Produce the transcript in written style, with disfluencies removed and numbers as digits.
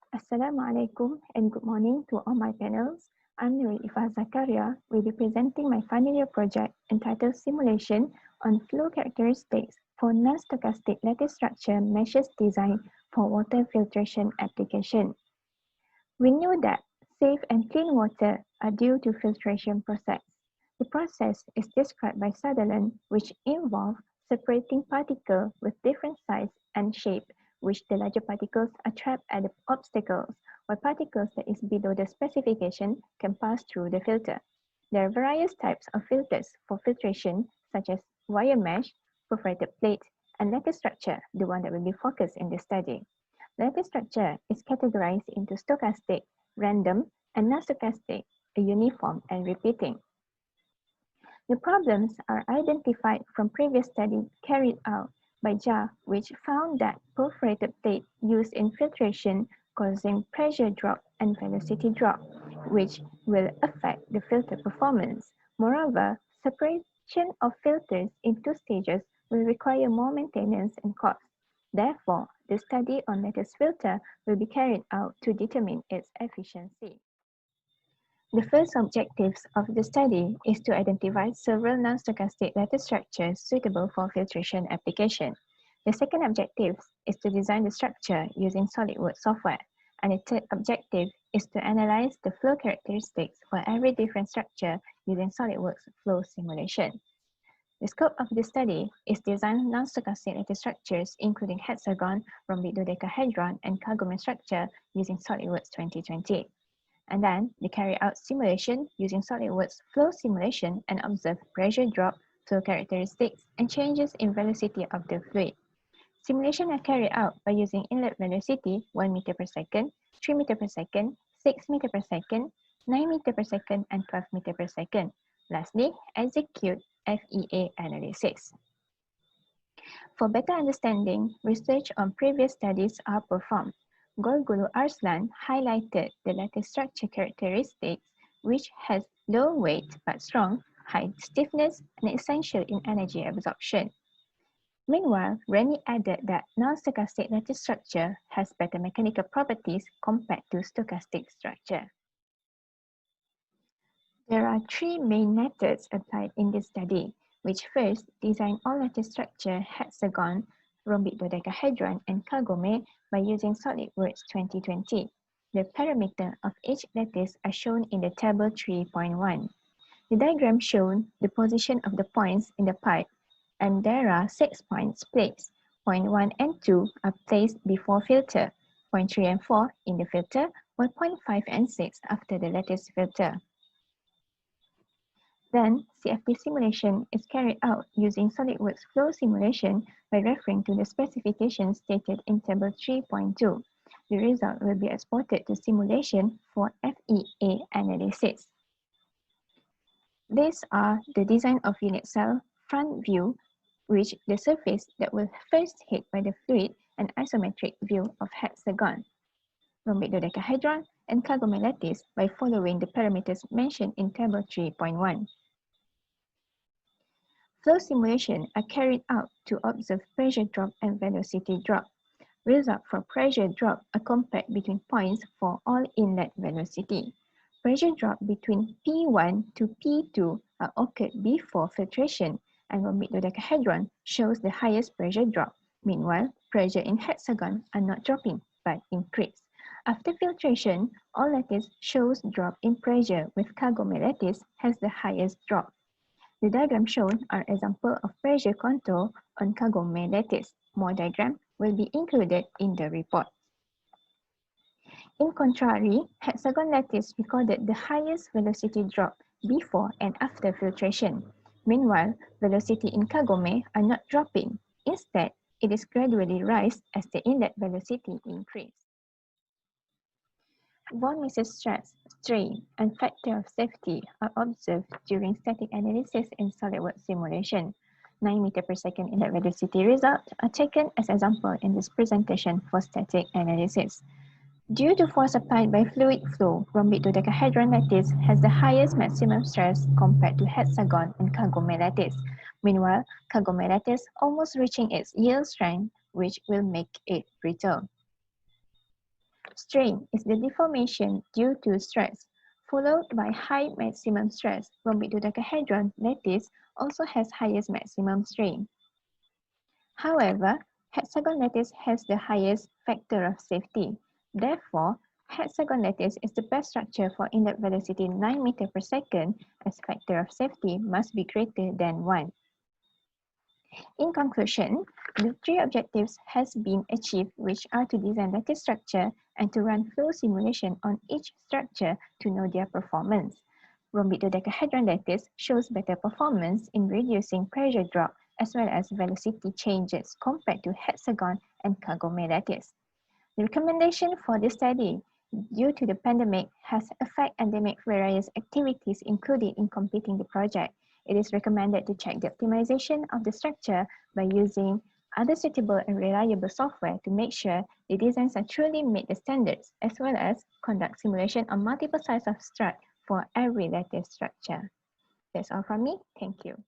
Assalamualaikum and good morning to all my panels. I'm Nurul Iffah Zakaria. Will be presenting my final year project entitled Simulation on Flow Characteristics for Non-stochastic lattice structure meshes design for water filtration application. We knew that safe and clean water are due to filtration process. The process is described by Sutherland, which involves separating particles with different size and shape, which the larger particles are trapped at the obstacles, while particles that is below the specification can pass through the filter. There are various types of filters for filtration, such as wire mesh, perforated plate, and lattice structure, the one that will be focused in this study. Lattice structure is categorized into stochastic, random, and non-stochastic, a uniform and repeating. The problems are identified from previous study carried out by Jha, which found that perforated plate used in filtration causing pressure drop and velocity drop, which will affect the filter performance. Moreover, separation of filters in two stages will require more maintenance and cost. Therefore, the study on lattice filter will be carried out to determine its efficiency. The first objectives of the study is to identify several non-stochastic lattice structures suitable for filtration application. The second objective is to design the structure using SolidWorks software. And the third objective is to analyze the flow characteristics for every different structure using SolidWorks flow simulation. The scope of the study is design non-stochastic lattice structures including hexagon, rhombic dodecahedron, and Kagome structure using SolidWorks 2020. And then they carry out simulation using SolidWorks flow simulation and observe pressure drop, flow characteristics, and changes in velocity of the fluid. Simulation are carried out by using inlet velocity 1 meter per second, 3 meter per second, 6 meter per second, 9 meter per second, and 12 meter per second. Lastly, execute FEA analysis. For better understanding, research on previous studies are performed. Gorgulu Arslan highlighted the lattice structure characteristics, which has low weight but strong, high stiffness, and essential in energy absorption. Meanwhile, Rennie added that non-stochastic lattice structure has better mechanical properties compared to stochastic structure. There are three main methods applied in this study, which first design all lattice structure hexagon, rhombic dodecahedron, and Kagome by using SolidWorks 2020. The parameters of each lattice are shown in the table 3.1. The diagram shows the position of the points in the pipe, and there are 6 points placed. Point 1 and 2 are placed before filter, point 3 and 4 in the filter, while point 5 and 6 after the lattice filter. Then, CFD simulation is carried out using SolidWorks flow simulation by referring to the specifications stated in Table 3.2. The result will be exported to simulation for FEA analysis. These are the design of unit cell front view, which the surface that will first hit by the fluid, and isometric view of hexagon, rhombic dodecahedron, and Kagome lattice by following the parameters mentioned in Table 3.1. Flow simulation are carried out to observe pressure drop and velocity drop. Results for pressure drop are compared between points for all inlet velocity. Pressure drop between P1 to P2 are occurred before filtration, and rhombic dodecahedron shows the highest pressure drop. Meanwhile, pressure in hexagon are not dropping but increase. After filtration, all lattice shows drop in pressure with Kagome lattice has the highest drop. The diagram shown are examples of pressure control on Kagome lattice. More diagram will be included in the report. In contrary, hexagon lattice recorded the highest velocity drop before and after filtration. Meanwhile, velocity in Kagome are not dropping. Instead, it is gradually rise as the inlet velocity increase. Von Mises stress, strain, and factor of safety are observed during static analysis in SolidWorks simulation. 9 meter per second inlet velocity results are taken as example in this presentation for static analysis. Due to force applied by fluid flow, rhombic dodecahedron lattice has the highest maximum stress compared to hexagon and Kagome lattice. Meanwhile, Kagome lattice almost reaching its yield strength, which will make it brittle. Strain is the deformation due to stress, followed by high maximum stress. Rhombic-dodecahedron lattice also has highest maximum strain. However, hexagon lattice has the highest factor of safety. Therefore, hexagon lattice is the best structure for inlet velocity 9 meters per second, as factor of safety must be greater than 1. In conclusion, the three objectives has been achieved, which are to design lattice structure and to run flow simulation on each structure to know their performance. Rhombic-dodecahedron lattice shows better performance in reducing pressure drop as well as velocity changes compared to hexagon and Kagome lattice. The recommendation for this study, due to the pandemic, has affected endemic various activities included in completing the project. It is recommended to check the optimization of the structure by using other suitable and reliable software to make sure the designs are truly meet the standards, as well as conduct simulation on multiple size of strut for every lattice structure. That's all from me. Thank you.